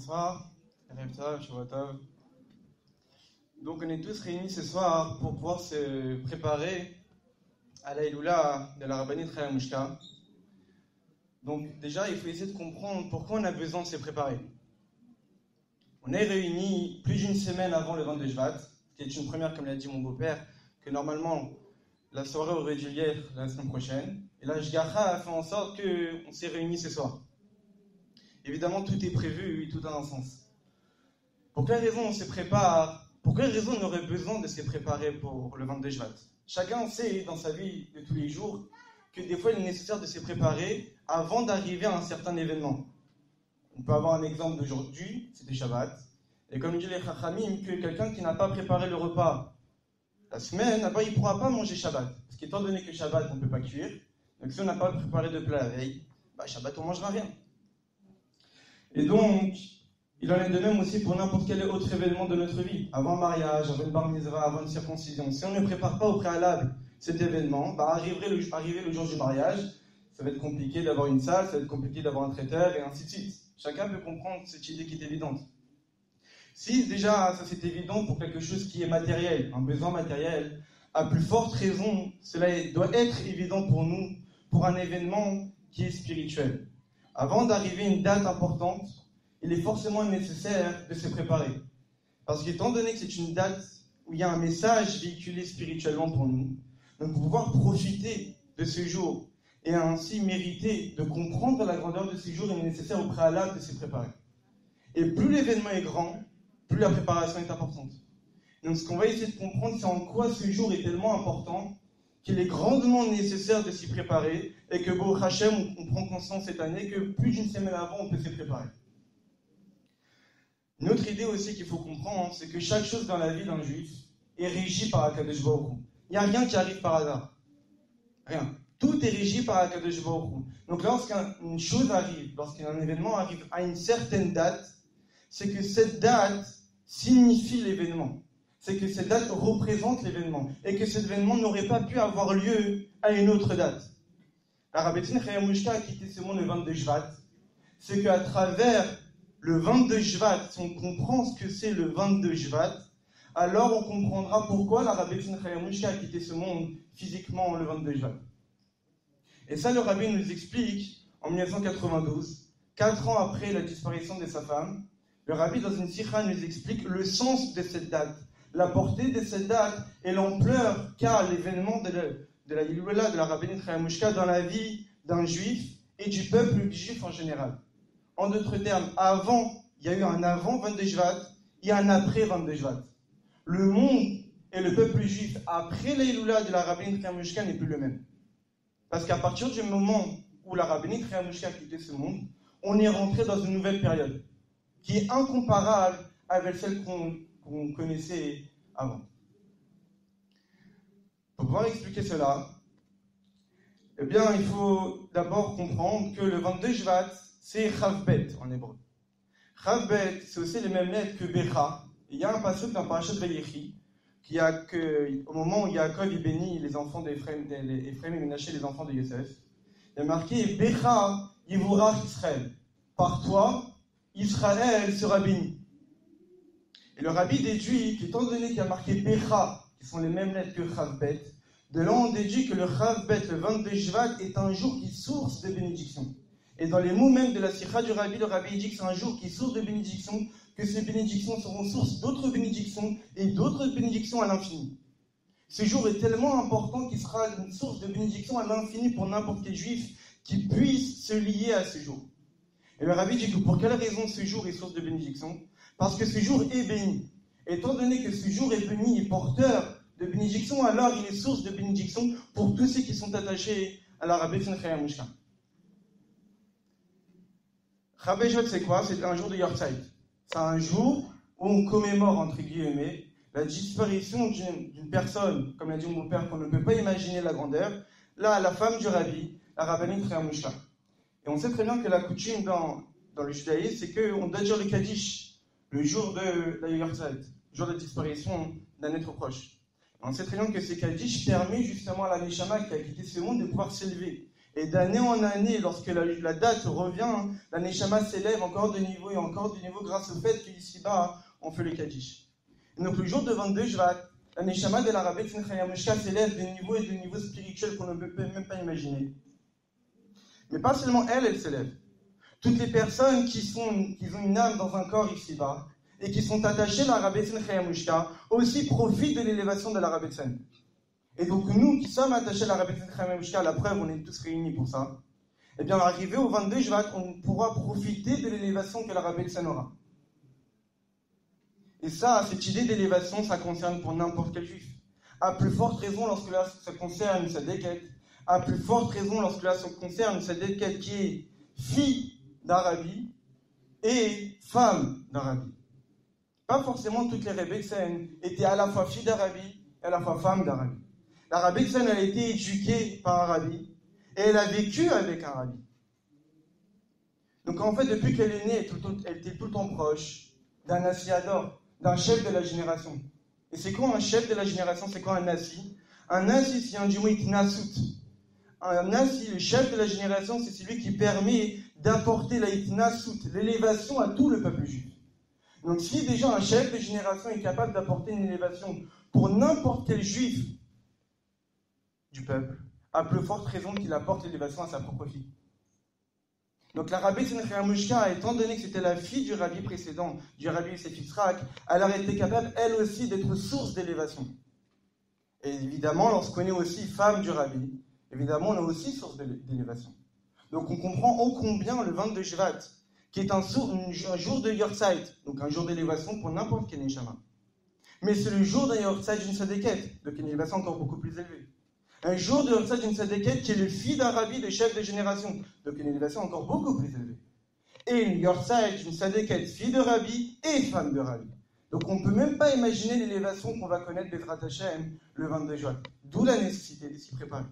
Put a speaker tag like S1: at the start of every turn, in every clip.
S1: Bonsoir, Erev Tov, Shavua Tov. Donc on est tous réunis ce soir pour pouvoir se préparer à la Iloula de la Rabbanit Chaya Mushka. Donc déjà il faut essayer de comprendre pourquoi on a besoin de se préparer. On est réunis plus d'une semaine avant le 22 Shvat, qui est une première, comme l'a dit mon beau-père, que normalement la soirée aurait dû lieu la semaine prochaine. Et la Shgacha a fait en sorte qu'on s'est réunis ce soir. Évidemment, tout est prévu, tout a un sens. Pour quelle raison on se prépare? Pour quelle raison on aurait besoin de se préparer pour le 22 Shvat? Chacun sait dans sa vie de tous les jours que des fois il est nécessaire de se préparer avant d'arriver à un certain événement. On peut avoir un exemple d'aujourd'hui, c'était Shabbat. Et comme dit les Chachamim, que quelqu'un qui n'a pas préparé le repas la semaine, il ne pourra pas manger Shabbat. Parce qu'étant donné que Shabbat, on ne peut pas cuire, donc si on n'a pas préparé de plat la veille, Shabbat, on ne mangera rien. Et donc, il en est de même aussi pour n'importe quel autre événement de notre vie. Avant un mariage, avant une bar mitzvah, avant une circoncision. Si on ne prépare pas au préalable cet événement, arriver le jour du mariage, ça va être compliqué d'avoir une salle, ça va être compliqué d'avoir un traiteur, et ainsi de suite. Chacun peut comprendre cette idée qui est évidente. Si déjà ça c'est évident pour quelque chose qui est matériel, un besoin matériel, à plus forte raison, cela doit être évident pour nous, pour un événement qui est spirituel. Avant d'arriver à une date importante, il est forcément nécessaire de se préparer. Parce qu'étant donné que c'est une date où il y a un message véhiculé spirituellement pour nous, donc pour pouvoir profiter de ce jour et ainsi mériter de comprendre la grandeur de ce jour, il est nécessaire au préalable de se préparer. Et plus l'événement est grand, plus la préparation est importante. Donc ce qu'on va essayer de comprendre, c'est en quoi ce jour est tellement important qu'il est grandement nécessaire de s'y préparer et que Baruch Hashem, on prend conscience cette année que plus d'une semaine avant, on peut s'y préparer. Une autre idée aussi qu'il faut comprendre, c'est que chaque chose dans la vie d'un juif est régie par Akadosh Baruch Hu. Il n'y a rien qui arrive par hasard. Rien. Tout est régi par Akadosh Baruch Hu. Donc lorsqu'une chose arrive, lorsqu'un événement arrive à une certaine date, c'est que cette date signifie l'événement. C'est que cette date représente l'événement. Et que cet événement n'aurait pas pu avoir lieu à une autre date. La Rabbanit Chaya Mushka a quitté ce monde le 22 Shvat. C'est qu'à travers le 22 Shvat, si on comprend ce que c'est le 22 Shvat, alors on comprendra pourquoi la Rabbanit Chaya Mushka a quitté ce monde physiquement le 22 Shvat. Et ça, le Rabbi nous explique en 1992, 4 ans après la disparition de sa femme, le Rabbi dans une sikha nous explique le sens de cette date, la portée de cette date et l'ampleur qu'a l'événement de la Iloula, de la Rabbanit Chaya Mushka dans la vie d'un juif et du peuple juif en général. En d'autres termes, il y a eu un avant 22 Shvat, il y a un après 22 Shvat. Le monde et le peuple juif après la Iloula de la Rabbanit Chaya Mushka n'est plus le même. Parce qu'à partir du moment où la Rabbanit Chaya Mushka a quitté ce monde, on est rentré dans une nouvelle période qui est incomparable avec celle qu'on connaissait avant. Pour pouvoir expliquer cela, eh bien, il faut d'abord comprendre que le 22 Shvat, c'est Chavbet en hébreu. Chavbet, c'est aussi les mêmes lettres que Becha. Il y a un passage dans Parashat Vayechi au moment où Yaakov bénit les enfants d'Ephraim et Menaché, les enfants de Yosef, il y a marqué Becha Yivorach Israël. Par toi, Israël sera béni. Et le Rabbi déduit qu'étant donné qu'il y a marqué Becha, qui sont les mêmes lettres que Chavbet, de là on déduit que le Chavbet, le 22 Shvat, est un jour qui est source de bénédiction. Et dans les mots même de la sikha du Rabbi, le Rabbi dit que c'est un jour qui est source de bénédiction, que ces bénédictions seront source d'autres bénédictions et d'autres bénédictions à l'infini. Ce jour est tellement important qu'il sera une source de bénédiction à l'infini pour n'importe quel juif qui puisse se lier à ce jour. Et le Rabbi dit que pour quelle raison ce jour est source de bénédiction? Parce que ce jour est béni. Étant donné que ce jour est béni et porteur de bénédiction, alors il est source de bénédiction pour tous ceux qui sont attachés à la Rabbanit Chaya Mushka. Rabbi Shvat, c'est quoi? C'est un jour de Yortzeit. C'est un jour où on commémore, entre guillemets, la disparition d'une personne, comme l'a dit mon père, qu'on ne peut pas imaginer la grandeur, là, la femme du Rabbi, la Rabbanit Chaya Mushka. Et on sait très bien que la coutume dans le judaïsme, c'est qu'on doit dire le Kaddish le jour de la Yortzeit, le jour de la disparition d'un être proche. Et on sait très bien que ce Kaddish permet justement à la Neshama qui a quitté ce monde de pouvoir s'élever Et d'année en année, lorsque la date revient, la Neshama s'élève encore de niveau et encore de niveau grâce au fait qu'ici-bas, on fait le Kaddish. Et donc le jour de 22 Shvat, la Neshama de la Rabbeinu Chayamushka s'élève de niveau et de niveau spirituel qu'on ne peut même pas imaginer. Mais pas seulement elle s'élève. Toutes les personnes qui ont une âme dans un corps ici-bas et qui sont attachées à la Rabbeinu Chayamushka aussi profitent de l'élévation de la Rabbeinu. Et donc nous qui sommes attachés à la Rabbeinu Chayamushka, la preuve, on est tous réunis pour ça, eh bien arrivé au 22 Shvat, on pourra profiter de l'élévation que la Rabbeinu aura. Et ça, cette idée d'élévation, ça concerne pour n'importe quel juif. À plus forte raison lorsque là, ça concerne une Sadeket. À plus forte raison lorsque là, ça concerne une Sadeket qui est fille d'Arabie et femme d'Arabie. Pas forcément toutes les Rebbetzin étaient à la fois filles d'Arabie et à la fois femmes d'Arabie. La Rebbetzin, elle a été éduquée par Arabie et elle a vécu avec Arabie. Donc en fait, depuis qu'elle est née, elle était tout le temps proche d'un Nassiador, d'un chef de la génération. Et c'est quoi un chef de la génération? C'est quoi un Nassi? Un Nassi, c'est un du mot itnasut. Un Nassi, le chef de la génération, c'est celui qui permet d'apporter la itnasut, l'élévation à tout le peuple juif. Donc si déjà un chef de génération est capable d'apporter une élévation pour n'importe quel juif du peuple, à plus forte raison qu'il apporte l'élévation à sa propre fille. Donc la Rabbeinu Chayamushka, étant donné que c'était la fille du rabbi précédent, du rabbi Yosef Yitzhak, elle aurait été capable, elle aussi, d'être source d'élévation. Et évidemment, lorsqu'on est aussi femme du rabbi, évidemment, on est aussi source d'élévation. Donc on comprend ô combien le 22 Shvat, qui est un jour de Yortzeit, donc un jour d'élévation pour n'importe quel Neshama. Mais c'est le jour d'un Yortzeit d'une Sadeket, donc une élévation encore beaucoup plus élevée. Un jour de Yortzeit d'une Sadeket qui est le fils d'un rabbi, de chef de génération, donc une élévation encore beaucoup plus élevée. Et une Yortzeit d'une Sadeket, fille de rabbi et femme de rabbi. Donc on ne peut même pas imaginer l'élévation qu'on va connaître d'Ezrat Hashem le 22 juin. D'où la nécessité de s'y préparer.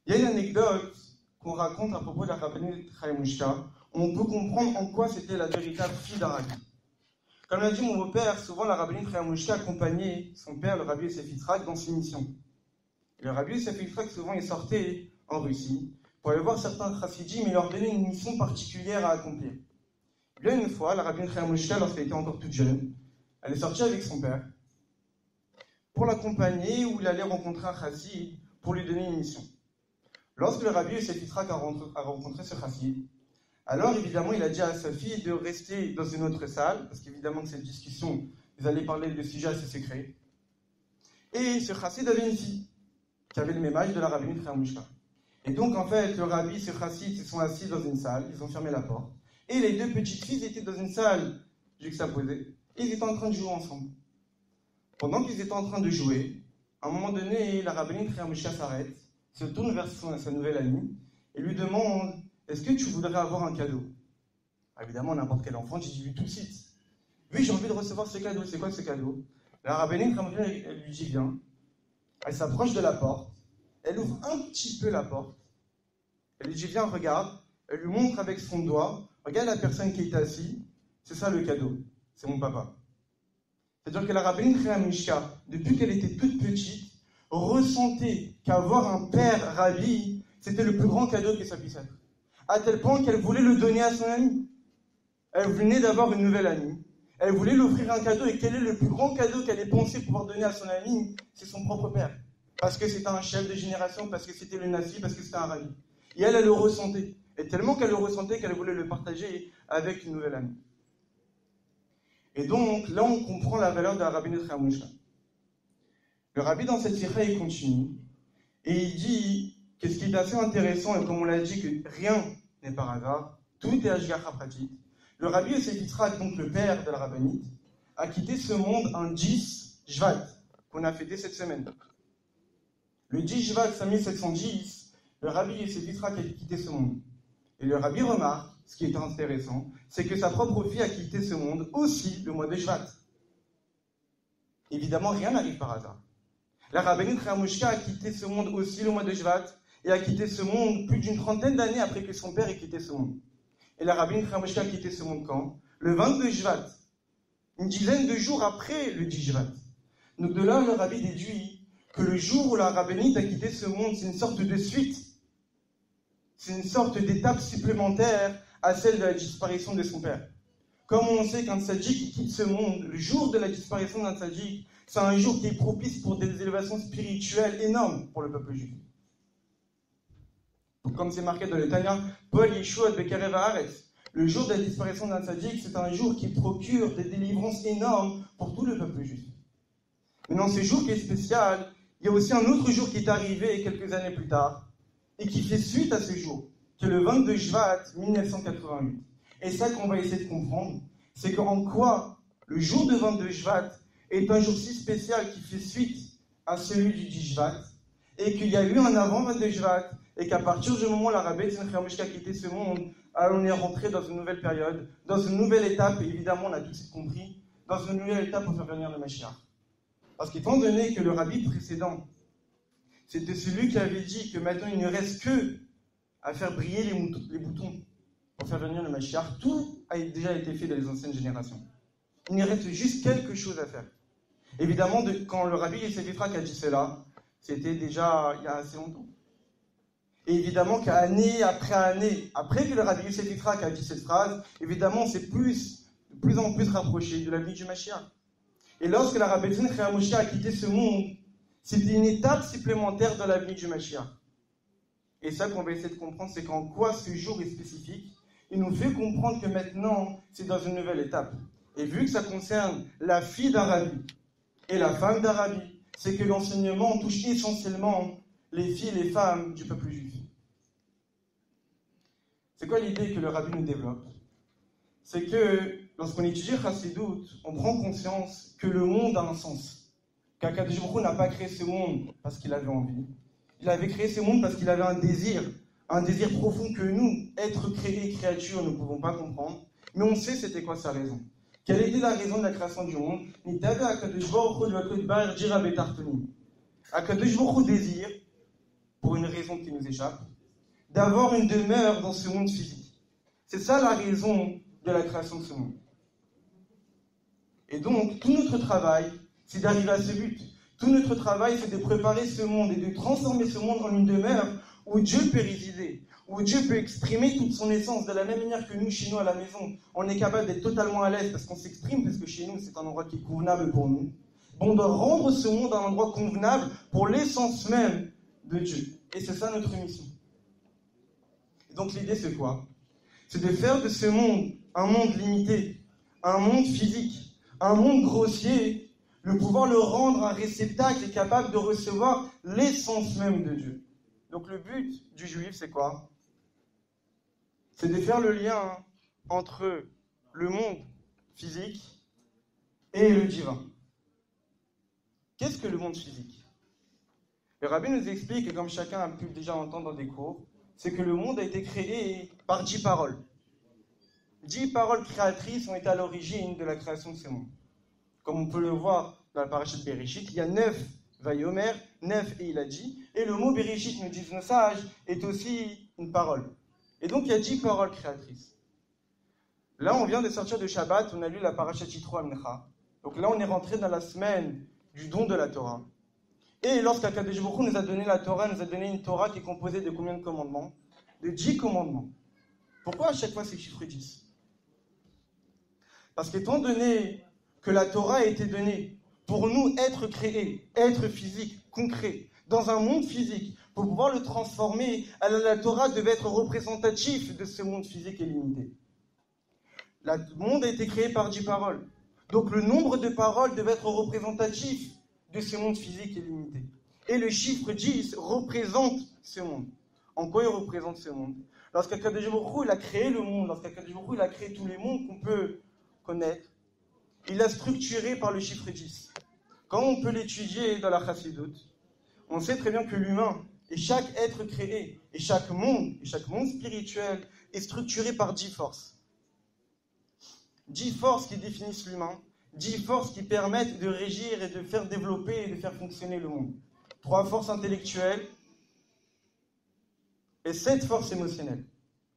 S1: Il y a une anecdote qu'on raconte à propos de la Rabbeinu Chayamushka. On peut comprendre en quoi c'était la véritable fille d'un rabbi. Comme l'a dit mon beau-père, souvent la Rabbeinu Chayamushka accompagnait son père, le rabbi Yosef Yitzhak, dans ses missions. Et le rabbi Yosef Yitzhak, souvent, il sortait en Russie pour aller voir certains chassidim et leur donner une mission particulière à accomplir. Et bien une fois, la Rabbeinu Chayamushka, lorsqu'elle était encore toute jeune, elle est sortie avec son père pour l'accompagner où il allait rencontrer un chassid pour lui donner une mission. Lorsque le rabbi Yosef Yitzhak a rencontré ce chassid, alors évidemment il a dit à sa fille de rester dans une autre salle, parce qu'évidemment que cette discussion, ils allaient parler de sujets assez secrets. Et ce chassid avait une fille qui avait le même âge de la Rabbeinu Chayamushka. Et donc en fait, le rabbi et ce chassid se sont assis dans une salle, ils ont fermé la porte, et les deux petites filles étaient dans une salle juxtaposée, et ils étaient en train de jouer ensemble. Pendant qu'ils étaient en train de jouer, à un moment donné, la Rabbeinu Chayamushka s'arrête, se tourne vers sa nouvelle amie, et lui demande « Est-ce que tu voudrais avoir un cadeau ?» Évidemment, n'importe quel enfant, j'ai dit oui tout de suite. « Oui, j'ai envie de recevoir ce cadeau. C'est quoi ce cadeau ?» La Rabbeinu Chayamushka, elle lui dit « Viens ». Elle s'approche de la porte, elle ouvre un petit peu la porte, elle lui dit « Viens, regarde ». Elle lui montre avec son doigt « Regarde la personne qui est assise, c'est ça le cadeau, c'est mon papa ». C'est-à-dire que la Rabbeinu Chayamushka, depuis qu'elle était toute petite, ressentait qu'avoir un père rabbi, c'était le plus grand cadeau que ça puisse être. À tel point qu'elle voulait le donner à son ami. Elle venait d'avoir une nouvelle amie. Elle voulait lui offrir un cadeau. Et quel est le plus grand cadeau qu'elle ait pensé pouvoir donner à son ami? C'est son propre père. Parce que c'était un chef de génération, parce que c'était le Nassi, parce que c'était un rabbi. Et elle le ressentait. Et tellement qu'elle le ressentait qu'elle voulait le partager avec une nouvelle amie. Et donc, là, on comprend la valeur de la Rabbeinu Chayamushka. Le rabbi, dans cette sikha, il continue. Et il dit que ce qui est assez intéressant, et comme on l'a dit, que rien n'est par hasard, tout est Ashgacha pratique. Le rabbi Yosef Yitzhak, donc le père de la rabbinite, a quitté ce monde un 10 Shvat, qu'on a fêté cette semaine. Le 10 Shvat 5710, le rabbi Yosef Yitzhak a quitté ce monde. Et le rabbi remarque, ce qui est intéressant, c'est que sa propre fille a quitté ce monde aussi le mois de Shvat. Évidemment, rien n'arrive par hasard. La Rabbeinu Chayamushka a quitté ce monde aussi le mois de Shvat, et a quitté ce monde plus d'une trentaine d'années après que son père ait quitté ce monde. Et la Rabbeinu Chayamushka a quitté ce monde quand? Le 22 Shvat, une dizaine de jours après le 10 Shvat. Donc de là, le rabbi déduit que le jour où la rabbinite a quitté ce monde, c'est une sorte de suite c'est une sorte d'étape supplémentaire à celle de la disparition de son père. Comme on sait qu'un tzaddik qui quitte ce monde, le jour de la disparition d'un tzaddik, c'est un jour qui est propice pour des élévations spirituelles énormes pour le peuple juif. Donc, comme c'est marqué dans le Tanya, Paul Yeshua Bekarev Haaretz, le jour de la disparition d'un tzaddik, c'est un jour qui procure des délivrances énormes pour tout le peuple juif. Mais dans ce jour qui est spécial, il y a aussi un autre jour qui est arrivé quelques années plus tard, et qui fait suite à ce jour, qui est le 22 Shvat 1988. Et ça qu'on va essayer de comprendre, c'est qu'en quoi le jour de 22 Shvat est un jour si spécial qui fait suite à celui du 10 Shvat, et qu'il y a eu un avant 22 Shvat, et qu'à partir du moment où la Rabbi Tzemach Yamushka a quitté ce monde, on est rentré dans une nouvelle période, dans une nouvelle étape, et évidemment on a tout de suite compris, dans une nouvelle étape pour faire venir le Mashiach. Parce qu'étant donné que le rabbi précédent, c'était celui qui avait dit que maintenant il ne reste que à faire briller les boutons pour faire venir le Mashiach, tout a déjà été fait dans les anciennes générations. Il ne reste juste quelque chose à faire. Évidemment, quand le rabbi Yosef Yitzhak a dit cela, c'était déjà il y a assez longtemps. Et évidemment qu'année après année, après que le rabbi Yosef Yitzhak a dit cette phrase, évidemment, c'est de plus en plus rapproché de la vie du Mashiach. Et lorsque la Rabbi Tzemach Yamushka a quitté ce monde, c'était une étape supplémentaire dans la vie du Mashiach. Et ça qu'on va essayer de comprendre, c'est qu'en quoi ce jour est spécifique. Il nous fait comprendre que maintenant, c'est dans une nouvelle étape. Et vu que ça concerne la fille d'un rabbi et la femme d'un rabbi, c'est que l'enseignement touche essentiellement les filles et les femmes du peuple juif. C'est quoi l'idée que le rabbi nous développe? C'est que lorsqu'on étudie Chassidut, on prend conscience que le monde a un sens. Qu'Akadosh Baruch Hu n'a pas créé ce monde parce qu'il avait envie. Il avait créé ce monde parce qu'il avait un désir profond que nous, êtres créés, créatures, ne pouvons pas comprendre. Mais on sait c'était quoi sa raison. Quelle était la raison de la création du monde? Akadosh Baruch Hu désire, pour une raison qui nous échappe, d'avoir une demeure dans ce monde physique. C'est ça la raison de la création de ce monde. Et donc, tout notre travail, c'est d'arriver à ce but. Tout notre travail, c'est de préparer ce monde et de transformer ce monde en une demeure où Dieu peut résider, où Dieu peut exprimer toute son essence, de la même manière que nous, chez nous, à la maison, on est capable d'être totalement à l'aise parce qu'on s'exprime, parce que chez nous, c'est un endroit qui est convenable pour nous. On doit rendre ce monde un endroit convenable pour l'essence même de Dieu. Et c'est ça notre mission. Et donc, l'idée, c'est quoi? C'est de faire de ce monde un monde limité, un monde physique, un monde grossier, de pouvoir le rendre un réceptacle capable de recevoir l'essence même de Dieu. Donc le but du juif, c'est quoi? C'est de faire le lien entre le monde physique et le divin. Qu'est-ce que le monde physique? Le rabbi nous explique, et comme chacun a pu déjà entendre dans des cours, c'est que le monde a été créé par 10 paroles. 10 paroles créatrices ont été à l'origine de la création de ce monde. Comme on peut le voir dans la parasha de Bereshit, il y a 9 Vayomer, 9 et il a dit, et le mot Bereshit, nous disent nos sages, est aussi une parole. Et donc il y a 10 paroles créatrices. Là, on vient de sortir de Shabbat, on a lu la parasha Yitro Amnecha. Donc là, on est rentré dans la semaine du don de la Torah. Et lorsqu'Akadosh Baruch Hu nous a donné la Torah, nous a donné une Torah qui est composée de combien de commandements? De 10 commandements. Pourquoi à chaque fois c'est le chiffre 10? Parce qu'étant donné que la Torah a été donnée pour nous être créés, être physiques, concrets, dans un monde physique, pour pouvoir le transformer, la Torah devait être représentatif de ce monde physique et limité. Le monde a été créé par 10 paroles. Donc le nombre de paroles devait être représentatif de ce monde physique et limité. Et le chiffre 10 représente ce monde. En quoi il représente ce monde? Lorsqu'Akadosh Baruch Hu il a créé le monde, lorsqu'Akadosh Baruch Hu il a créé tous les mondes qu'on peut connaître, il l'a structuré par le chiffre 10. Quand on peut l'étudier dans la Chassidut, on sait très bien que l'humain et chaque être créé et chaque monde spirituel est structuré par 10 forces. 10 forces qui définissent l'humain, 10 forces qui permettent de régir et de faire développer et de faire fonctionner le monde. 3 forces intellectuelles et 7 forces émotionnelles.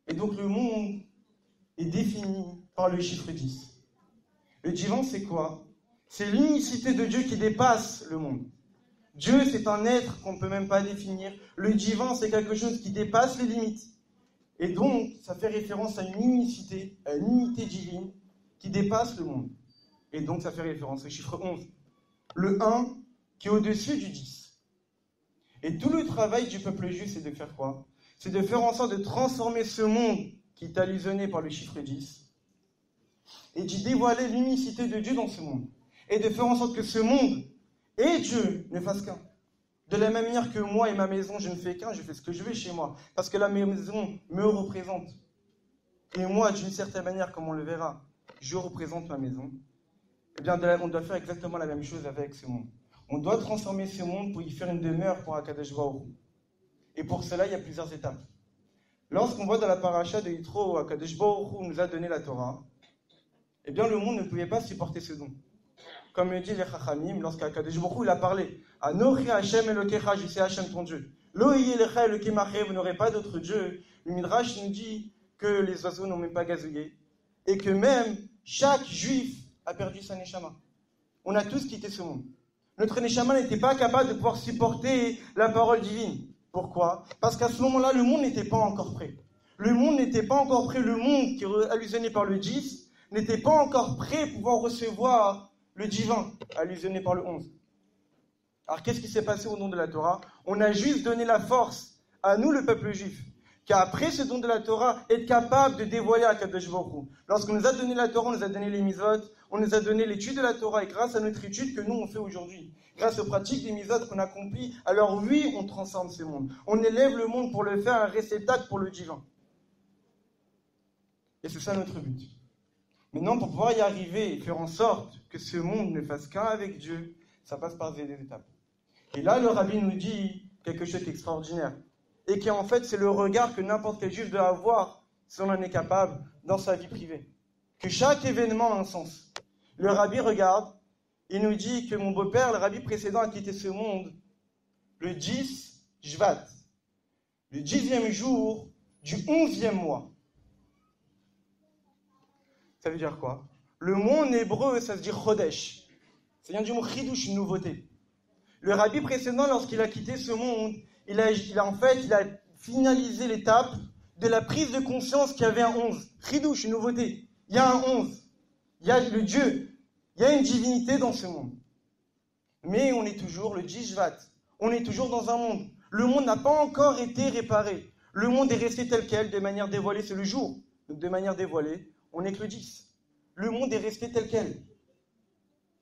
S1: Et donc le monde est défini par le chiffre 10. Le divin, c'est quoi? C'est l'unicité de Dieu qui dépasse le monde. Dieu, c'est un être qu'on ne peut même pas définir. Le divin, c'est quelque chose qui dépasse les limites. Et donc, ça fait référence à une unicité, à une unité divine qui dépasse le monde. Et donc, ça fait référence au chiffre 11. Le 1 qui est au-dessus du 10. Et tout le travail du peuple juif, c'est de faire quoi? C'est de faire en sorte de transformer ce monde qui est allusionné par le chiffre 10 et d'y dévoiler l'unicité de Dieu dans ce monde. Et de faire en sorte que ce monde et Dieu ne fassent qu'un. De la même manière que moi et ma maison, je ne fais qu'un, je fais ce que je veux chez moi. Parce que la maison me représente. Et moi, d'une certaine manière, comme on le verra, je représente ma maison. Eh bien, on doit faire exactement la même chose avec ce monde. On doit transformer ce monde pour y faire une demeure pour Akadosh Baruch Hu. Et pour cela, il y a plusieurs étapes. Lorsqu'on voit dans la paracha de Yitro, Akadosh Baruch Hu nous a donné la Torah, eh bien, le monde ne pouvait pas supporter ce don. Comme le dit les Chachamim, lorsqu'Akadosh Baruch Hu il a parlé, Anochi Hashem Elokecha, je suis Hashem ton Dieu. Lo yeh lecha Elokim acher, vous n'aurez pas d'autre Dieu. Le Midrash nous dit que les oiseaux n'ont même pas gazouillé. Et que même chaque juif a perdu sa neshama. On a tous quitté ce monde. Notre neshama n'était pas capable de pouvoir supporter la parole divine. Pourquoi? Parce qu'à ce moment-là, le monde n'était pas encore prêt. Le monde n'était pas encore prêt. Le monde qui est allusionné par le 10 n'était pas encore prêt pour pouvoir recevoir le divin, allusionné par le 11. Alors qu'est-ce qui s'est passé au nom de la Torah? On a juste donné la force à nous, le peuple juif, qu'après ce don de la Torah, être capable de dévoiler Akadosh Baruch Hu. Lorsqu'on nous a donné la Torah, on nous a donné les mitzvot, on nous a donné l'étude de la Torah, et grâce à notre étude que nous on fait aujourd'hui, grâce aux pratiques des mitzvot qu'on accomplit, alors oui, on transforme ce monde. On élève le monde pour le faire un réceptacle pour le divin. Et c'est ça notre but. Maintenant, pour pouvoir y arriver et faire en sorte que ce monde ne fasse qu'un avec Dieu, ça passe par des étapes. Et là, le rabbi nous dit quelque chose d'extraordinaire. Et qui en fait, c'est le regard que n'importe quel juif doit avoir si on en est capable dans sa vie privée. Que chaque événement a un sens. Le rabbi regarde, il nous dit que mon beau-père, le rabbi précédent, a quitté ce monde le 10 Shvat, le 10e jour du 11e mois. Ça veut dire quoi? Le mot en hébreu, ça se dit Chodesh. Ça vient du mot Chidouche, une nouveauté. Le rabbi précédent, lorsqu'il a quitté ce monde, il a finalisé l'étape de la prise de conscience qu'il y avait un 11. Chidouche, une nouveauté. Il y a un 11. Il y a le Dieu. Il y a une divinité dans ce monde. Mais on est toujours le 10 Shvat. On est toujours dans un monde. Le monde n'a pas encore été réparé. Le monde est resté tel quel, de manière dévoilée. C'est le jour. Donc de manière dévoilée, on n'est que le 10. Le monde est resté tel quel.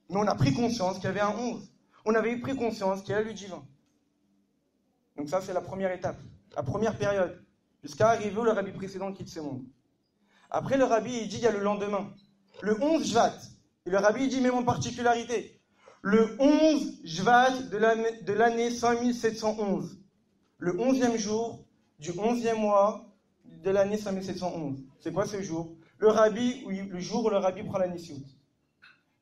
S1: Mais on a pris conscience qu'il y avait un 11. On avait pris conscience qu'il y avait le divin. Donc ça, c'est la première étape, la première période, jusqu'à arriver où le rabbi précédent quitte ce monde. Après, le rabbi, il dit, il y a le lendemain, le 11 Shvat. Et le rabbi, il dit, même en particularité, le 11 Shvat de l'année 5711. Le 11e jour du 11e mois de l'année 5711. C'est quoi ce jour? Le jour où le rabbi prend la Nissiout.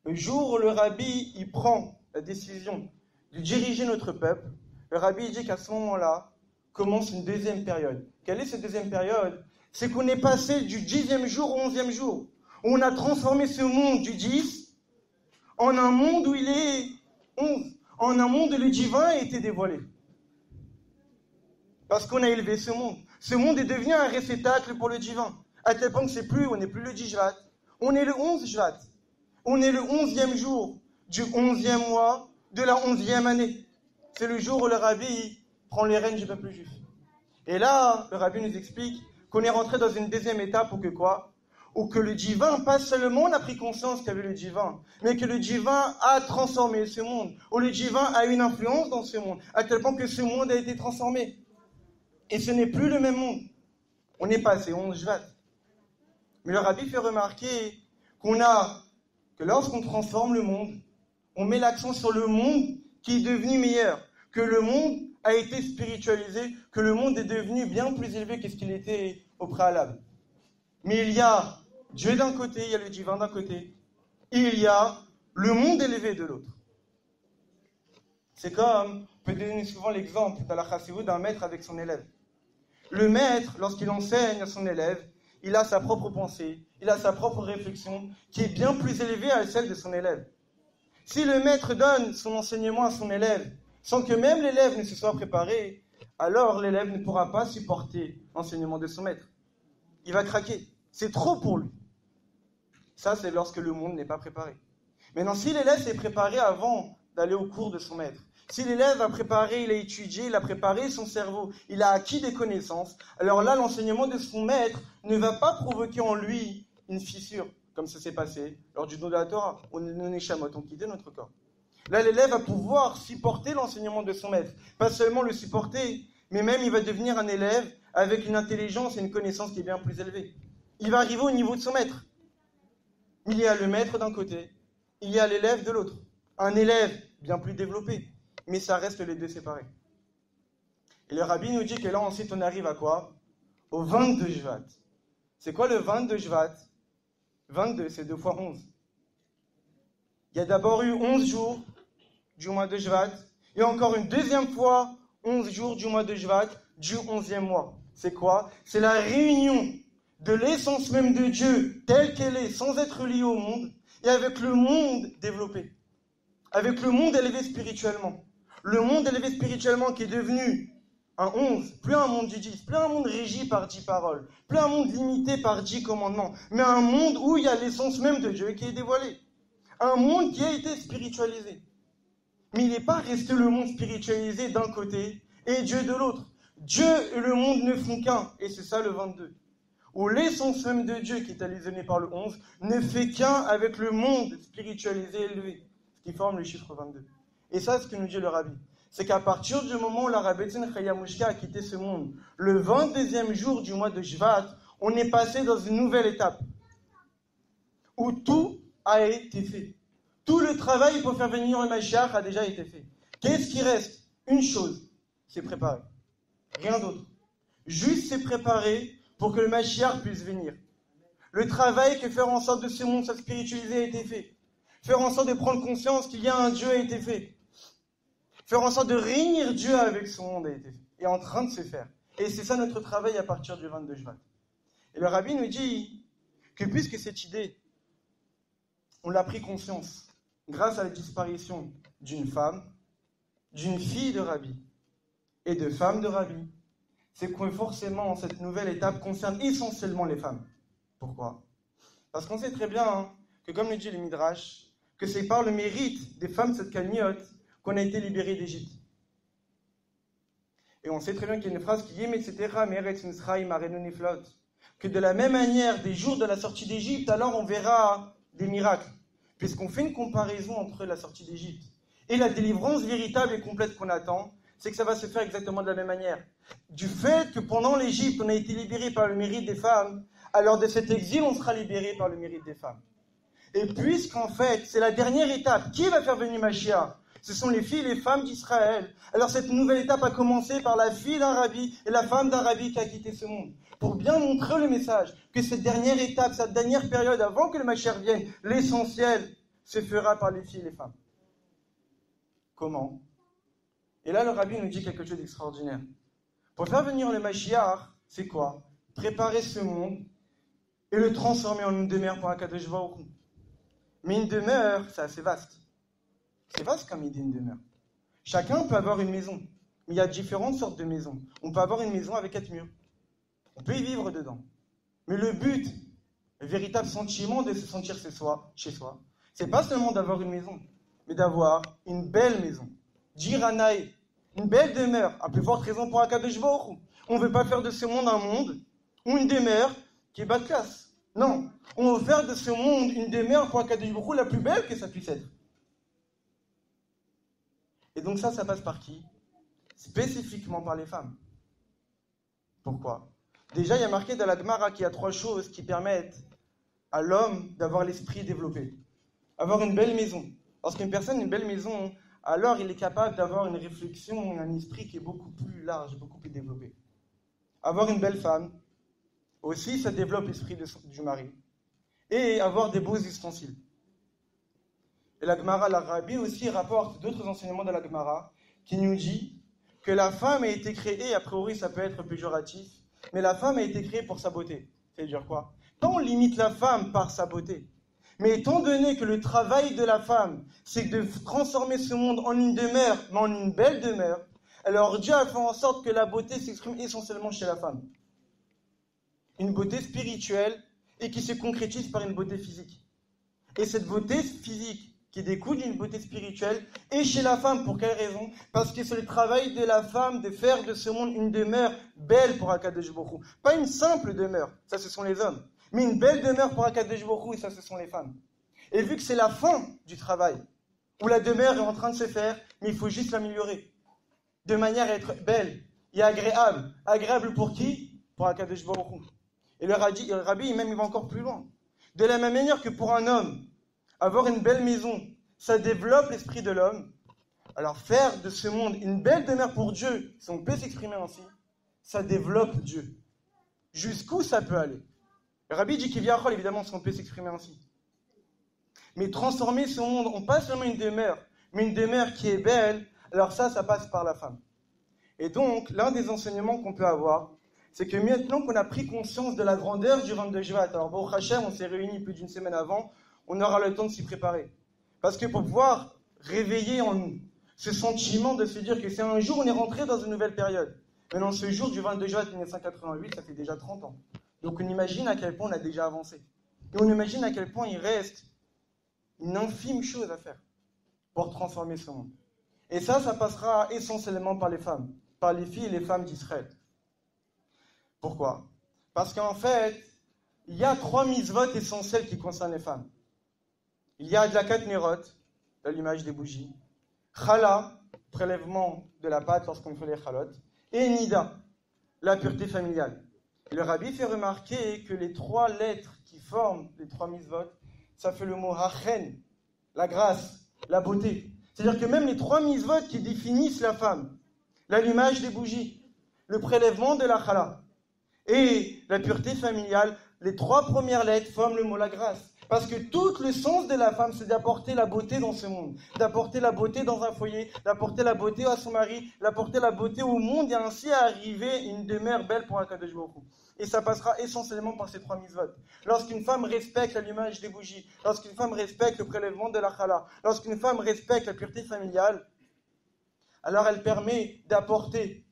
S1: Le jour où le rabbi il prend la décision de diriger notre peuple, le rabbi dit qu'à ce moment-là commence une deuxième période. Quelle est cette deuxième période? C'est qu'on est passé du 10e jour au 11e jour. Où on a transformé ce monde du 10 en un monde où il est 11. En un monde où le divin a été dévoilé. Parce qu'on a élevé ce monde. Ce monde est devenu un réceptacle pour le divin. À tel point que on n'est plus le 10 Shvat. On est le 11 Shvat. On est le 11e jour du 11e mois de la 11e année. C'est le jour où le rabbi prend les rênes du peuple juif. Et là, le rabbi nous explique qu'on est rentré dans une deuxième étape où que quoi? Où que le divin, pas seulement on a pris conscience qu'il y avait le divin, mais que le divin a transformé ce monde. Où le divin a une influence dans ce monde, à tel point que ce monde a été transformé. Et ce n'est plus le même monde. On est passé 11 Shvat. Mais le rabbi fait remarquer que lorsqu'on transforme le monde, on met l'accent sur le monde qui est devenu meilleur, que le monde a été spiritualisé, que le monde est devenu bien plus élevé que ce qu'il était au préalable. Mais il y a Dieu d'un côté, il y a le divin d'un côté, et il y a le monde élevé de l'autre. C'est comme, on peut donner souvent l'exemple dans la Chassidut d'un maître avec son élève. Le maître, lorsqu'il enseigne à son élève, il a sa propre pensée, il a sa propre réflexion, qui est bien plus élevée à celle de son élève. Si le maître donne son enseignement à son élève, sans que même l'élève ne se soit préparé, alors l'élève ne pourra pas supporter l'enseignement de son maître. il va craquer. C'est trop pour lui. Ça, c'est lorsque le monde n'est pas préparé. Maintenant, si l'élève s'est préparé avant d'aller au cours de son maître, si l'élève a préparé, il a étudié, il a préparé son cerveau, il a acquis des connaissances, alors là, l'enseignement de son maître ne va pas provoquer en lui une fissure, comme ça s'est passé lors du don de la Torah. Nos Neshamot ont quitté notre corps. Là, l'élève va pouvoir supporter l'enseignement de son maître. Pas seulement le supporter, mais même il va devenir un élève avec une intelligence et une connaissance qui est bien plus élevée. Il va arriver au niveau de son maître. Il y a le maître d'un côté, il y a l'élève de l'autre. Un élève bien plus développé, mais ça reste les deux séparés. Et le rabbi nous dit que là, ensuite, on arrive à quoi? Au 22 Shvat. C'est quoi le 22 Shvat? 22, c'est 2 fois 11. Il y a d'abord eu 11 jours du mois de Shvat, et encore une deuxième fois 11 jours du mois de Shvat, du 11e mois. C'est quoi? C'est la réunion de l'essence même de Dieu, telle qu'elle est, sans être liée au monde, et avec le monde développé. Avec le monde élevé spirituellement. Le monde élevé spirituellement qui est devenu un 11, plus un monde du 10, plus un monde régi par 10 paroles, plus un monde limité par 10 commandements, mais un monde où il y a l'essence même de Dieu qui est dévoilée. Un monde qui a été spiritualisé. Mais il n'est pas resté le monde spiritualisé d'un côté et Dieu de l'autre. Dieu et le monde ne font qu'un, et c'est ça le 22. Où l'essence même de Dieu, qui est allusionnée par le 11, ne fait qu'un avec le monde spiritualisé élevé, ce qui forme le chiffre 22. Et ça, ce que nous dit le Rabbi, c'est qu'à partir du moment où la Rabbeinu Chaya Mushka a quitté ce monde, le 22e jour du mois de Shvat, on est passé dans une nouvelle étape, où tout a été fait. Tout le travail pour faire venir le Mashiach a déjà été fait. Qu'est-ce qui reste? Une chose, c'est préparer. Rien d'autre. Juste c'est préparer pour que le Mashiach puisse venir. Le travail que faire en sorte de ce monde soit spiritualisé a été fait. Faire en sorte de prendre conscience qu'il y a un Dieu a été fait. Faire en sorte de réunir Dieu avec son monde a été fait. Et en train de se faire. Et c'est ça notre travail à partir du 22 Shvat. Et le Rabbi nous dit que puisque cette idée, on l'a pris conscience grâce à la disparition d'une femme, d'une fille de Rabbi et de femme de Rabbi, c'est que forcément cette nouvelle étape concerne essentiellement les femmes. Pourquoi? Parce qu'on sait très bien que, comme le dit le Midrash, que c'est par le mérite des femmes tzadkaniyot qu'on a été libérés d'Égypte. Et on sait très bien qu'il y a une phrase qui dit que de la même manière des jours de la sortie d'Égypte, alors on verra des miracles. Puisqu'on fait une comparaison entre la sortie d'Égypte et la délivrance véritable et complète qu'on attend, c'est que ça va se faire exactement de la même manière. Du fait que pendant l'Égypte, on a été libéré par le mérite des femmes, alors de cet exil, on sera libéré par le mérite des femmes. Et puisqu'en fait, c'est la dernière étape, qui va faire venir Mashiach? Ce sont les filles et les femmes d'Israël. Alors cette nouvelle étape a commencé par la fille d'un rabbi et la femme d'un rabbi qui a quitté ce monde. Pour bien montrer le message que cette dernière étape, cette dernière période avant que le Mashiach vienne, l'essentiel se fera par les filles et les femmes. Comment? Et là, le rabbi nous dit quelque chose d'extraordinaire. Pour faire venir le Mashiach, c'est quoi? Préparer ce monde et le transformer en une demeure pour Akadosh Baruch Hu. Mais une demeure, c'est assez vaste. C'est vaste comme idée, une demeure. Chacun peut avoir une maison. Mais il y a différentes sortes de maisons. On peut avoir une maison avec 4 murs. On peut y vivre dedans. Mais le but, le véritable sentiment de se sentir chez soi, c'est pas seulement d'avoir une maison, mais d'avoir une belle maison. Jiranaï, une belle demeure, à plus forte raison pour Akadosh Baruch Hu. On ne veut pas faire de ce monde un monde ou une demeure qui est bas de classe. Non, on veut faire de ce monde une demeure pour Akadosh Baruch Hu la plus belle que ça puisse être. Et donc ça passe par qui? Spécifiquement par les femmes. Pourquoi? Déjà, il y a marqué dans la Gemara qu'il y a 3 choses qui permettent à l'homme d'avoir l'esprit développé. Avoir une belle maison. Lorsqu'une personne a une belle maison, alors il est capable d'avoir une réflexion, un esprit qui est beaucoup plus large, beaucoup plus développé. Avoir une belle femme, aussi ça développe l'esprit du mari. Et avoir des beaux ustensiles. Et la Gemara, la Rabbi aussi rapporte d'autres enseignements de la Gemara qui nous dit que la femme a été créée, a priori ça peut être péjoratif, mais la femme a été créée pour sa beauté. C'est-à-dire quoi? Quand on limite la femme par sa beauté, mais étant donné que le travail de la femme, c'est de transformer ce monde en une demeure, mais en une belle demeure, alors Dieu a fait en sorte que la beauté s'exprime essentiellement chez la femme. une beauté spirituelle et qui se concrétise par une beauté physique. Et cette beauté physique qui découle d'une beauté spirituelle est chez la femme. Pour quelle raison? Parce que c'est le travail de la femme de faire de ce monde une demeure belle pour Akadosh Baruch Hu. Pas une simple demeure, ça ce sont les hommes, mais une belle demeure pour Akadosh Baruch Hu, et ça ce sont les femmes. Et vu que c'est la fin du travail, où la demeure est en train de se faire, mais il faut juste l'améliorer, de manière à être belle et agréable. Agréable pour qui? Pour Akadosh Baruch Hu. Et le Rabbi, même, il va encore plus loin. De la même manière que pour un homme, avoir une belle maison, ça développe l'esprit de l'homme. Alors faire de ce monde une belle demeure pour Dieu, si on peut s'exprimer ainsi, ça développe Dieu. Jusqu'où ça peut aller? Le Rabbi dit qu'il vient à évidemment, si on peut s'exprimer ainsi. Mais transformer ce monde, on pas seulement une demeure, mais une demeure qui est belle, alors ça passe par la femme. Et donc, l'un des enseignements qu'on peut avoir, c'est que maintenant qu'on a pris conscience de la grandeur du 22 Shvat, alors Baruch Hashem, on s'est réunis plus d'une semaine avant, on aura le temps de s'y préparer. Parce que pour pouvoir réveiller en nous ce sentiment de se dire que c'est un jour où on est rentré dans une nouvelle période. Maintenant, ce jour du 22 Shvat 1988, ça fait déjà 30 ans. Donc on imagine à quel point on a déjà avancé. Et on imagine à quel point il reste une infime chose à faire pour transformer ce monde. Et ça passera essentiellement par les femmes, par les filles et les femmes d'Israël. Pourquoi? Parce qu'en fait, il y a 3 mitzvot essentielles qui concernent les femmes. Il y a Adlakat Nerot, l'allumage des bougies, Chala, prélèvement de la pâte lorsqu'on fait les chalot, et Nida, la pureté familiale. Et le Rabbi fait remarquer que les 3 lettres qui forment les 3 mitzvot, ça fait le mot Hachen, la grâce, la beauté. C'est-à-dire que même les 3 mitzvot qui définissent la femme, l'allumage des bougies, le prélèvement de la chala et la pureté familiale, les 3 premières lettres forment le mot la grâce. Parce que tout le sens de la femme, c'est d'apporter la beauté dans ce monde, d'apporter la beauté dans un foyer, d'apporter la beauté à son mari, d'apporter la beauté au monde et ainsi arriver une demeure belle pour Akadosh Baruch Hu. Et ça passera essentiellement par ces 3 mitzvot. Lorsqu'une femme respecte l'allumage des bougies, lorsqu'une femme respecte le prélèvement de la chala, lorsqu'une femme respecte la pureté familiale, alors elle permet d'apporter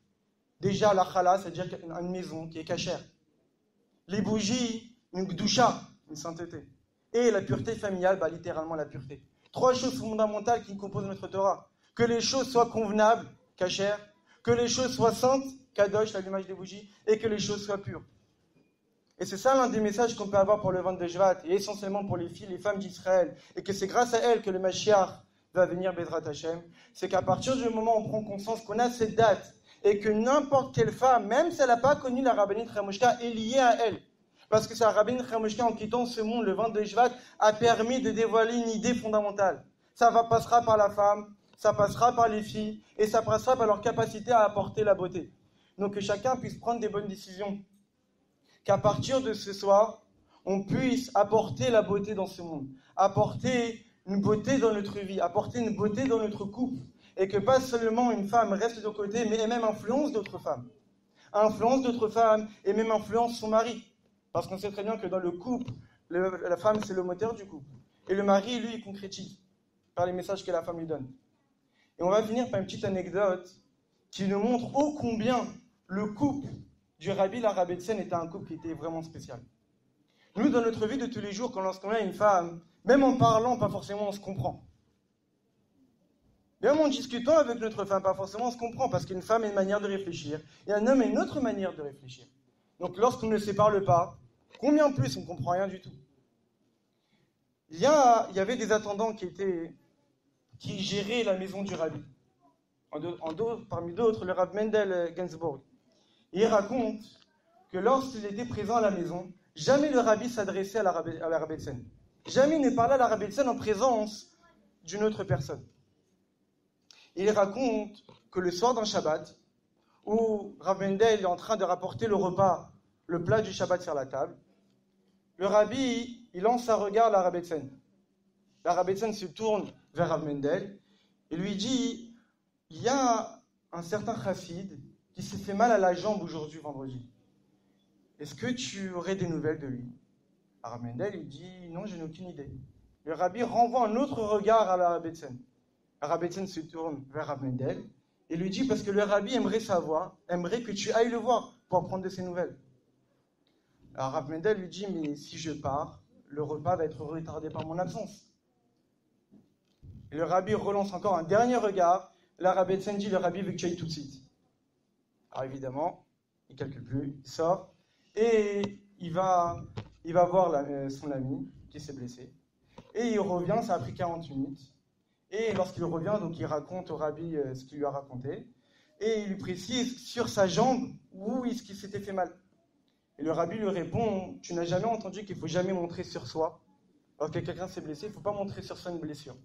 S1: déjà la chala, c'est-à-dire une maison qui est cachère. Les bougies, une gdusha, une sainteté. Et la pureté familiale, littéralement la pureté. 3 choses fondamentales qui composent notre Torah. Que les choses soient convenables, cachères, que les choses soient saintes, kadosh, l'allumage des bougies, et que les choses soient pures. Et c'est ça l'un des messages qu'on peut avoir pour le 22 Shvat, et essentiellement pour les filles, les femmes d'Israël, et que c'est grâce à elles que le Mashiach va venir, Bezrat Hashem, c'est qu'à partir du moment où on prend conscience qu'on a cette date, et que n'importe quelle femme, même si elle n'a pas connu la rabbinite Chamoshka, est liée à elle. Parce que sa rabbinite Chamoshka, en quittant ce monde le 22 Shvat, a permis de dévoiler une idée fondamentale. Ça passera par la femme, ça passera par les filles, et ça passera par leur capacité à apporter la beauté. Donc que chacun puisse prendre des bonnes décisions. Qu'à partir de ce soir, on puisse apporter la beauté dans ce monde. Apporter une beauté dans notre vie, apporter une beauté dans notre couple. Et que pas seulement une femme reste de côté, mais elle même influence d'autres femmes. Influence d'autres femmes, et même influence son mari. Parce qu'on sait très bien que dans le couple, la femme, c'est le moteur du couple. Et le mari, lui, il concrétise par les messages que la femme lui donne. Et on va finir par une petite anecdote qui nous montre ô combien le couple du Rabbi la Rabetzen était un couple qui était vraiment spécial. Nous, dans notre vie de tous les jours, lorsqu'on a une femme, même en parlant, pas forcément on se comprend. Même en discutant avec notre femme, pas forcément on se comprend, parce qu'une femme a une manière de réfléchir, et un homme a une autre manière de réfléchir. Donc lorsqu'on ne se parle pas, combien plus on ne comprend rien du tout. Il y avait des attendants qui géraient la maison du Rabbi. Parmi d'autres, le Rav Mendel Gainsbourg. Et il raconte que lorsqu'il était présent à la maison, jamais le Rabbi s'adressait à la Rabetzen. Jamais il ne parlait à la Rabetzen en présence d'une autre personne. Et il raconte que le soir d'un Shabbat, où Rav Mendel est en train de rapporter le repas, le plat du Shabbat sur la table, le Rabbi, il lance un regard à la Rabetzen. La Rabetzen se tourne vers Rav Mendel et lui dit, il y a un certain chassid qui s'est fait mal à la jambe aujourd'hui, vendredi. Est-ce que tu aurais des nouvelles de lui? Rav Mendel, il dit, non, je n'ai aucune idée. Le Rabbi renvoie un autre regard à la Rabetzen. La Rabetzen se tourne vers Rav Mendel et lui dit, parce que le Rabbi aimerait que tu ailles le voir pour apprendre de ses nouvelles. Alors Rav Mendel lui dit, mais si je pars, le repas va être retardé par mon absence. Et le rabbi relance encore un dernier regard. Là, Rabbi Etzen dit, le rabbi veut que tu ailles tout de suite. Alors évidemment, il ne calcule plus, il sort, et il va voir son ami qui s'est blessé. Et il revient, ça a pris 40 minutes. Et lorsqu'il revient, donc il raconte au rabbi ce qu'il lui a raconté. Et il lui précise sur sa jambe où est-ce qu'il s'était fait mal. Et le rabbi lui répond, tu n'as jamais entendu qu'il ne faut jamais montrer sur soi. Lorsque quelqu'un s'est blessé, il ne faut pas montrer sur soi une blessure.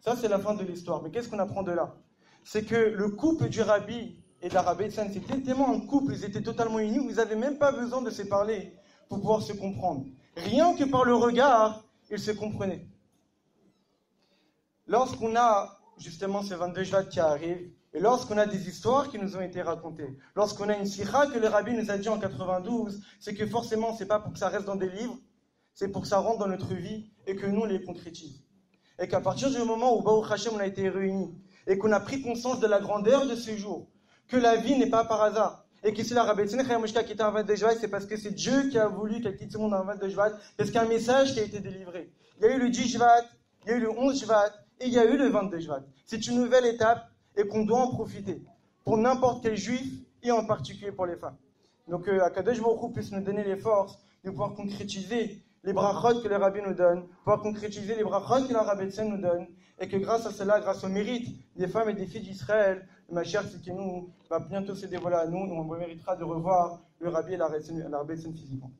S1: Ça, c'est la fin de l'histoire. Mais qu'est-ce qu'on apprend de là? C'est que le couple du rabbi et de la Rabbi Etzen, c'était tellement un couple, ils étaient totalement unis, ils n'avaient même pas besoin de se parler pour pouvoir se comprendre. Rien que par le regard, ils se comprenaient. Lorsqu'on a justement ce 22 Shvat qui arrive, et lorsqu'on a des histoires qui nous ont été racontées, lorsqu'on a une sira que le rabbi nous a dit en 92, c'est que forcément, c'est pas pour que ça reste dans des livres, c'est pour que ça rentre dans notre vie et que nous, on les concrétise. Et qu'à partir du moment où Baruch Hashem, on a été réunis, et qu'on a pris conscience de la grandeur de ce jour, que la vie n'est pas par hasard, et que si la Rabbi Etzen Chaya Mushka qui était un 22 Shvat, c'est parce que c'est Dieu qui a voulu qu'elle quitte ce monde en 22 Shvat, parce qu'il y a un message qui a été délivré. Il y a eu le 10 Shvat, il y a eu le 11 Shvat, et il y a eu le 22 Shvat. C'est une nouvelle étape, et qu'on doit en profiter, pour n'importe quel juif, et en particulier pour les femmes. Donc, Akadosh Baruch Hu puisse nous donner les forces de pouvoir concrétiser les brachot que le rabbi nous donne, pouvoir concrétiser les brachot que la Rabbi Etzen nous donne, et que grâce à cela, grâce au mérite des femmes et des filles d'Israël, ma chère Tzidkenu va bientôt se dévoiler à nous, et on méritera de revoir le rabbi et la Rabbi Etzen physiquement.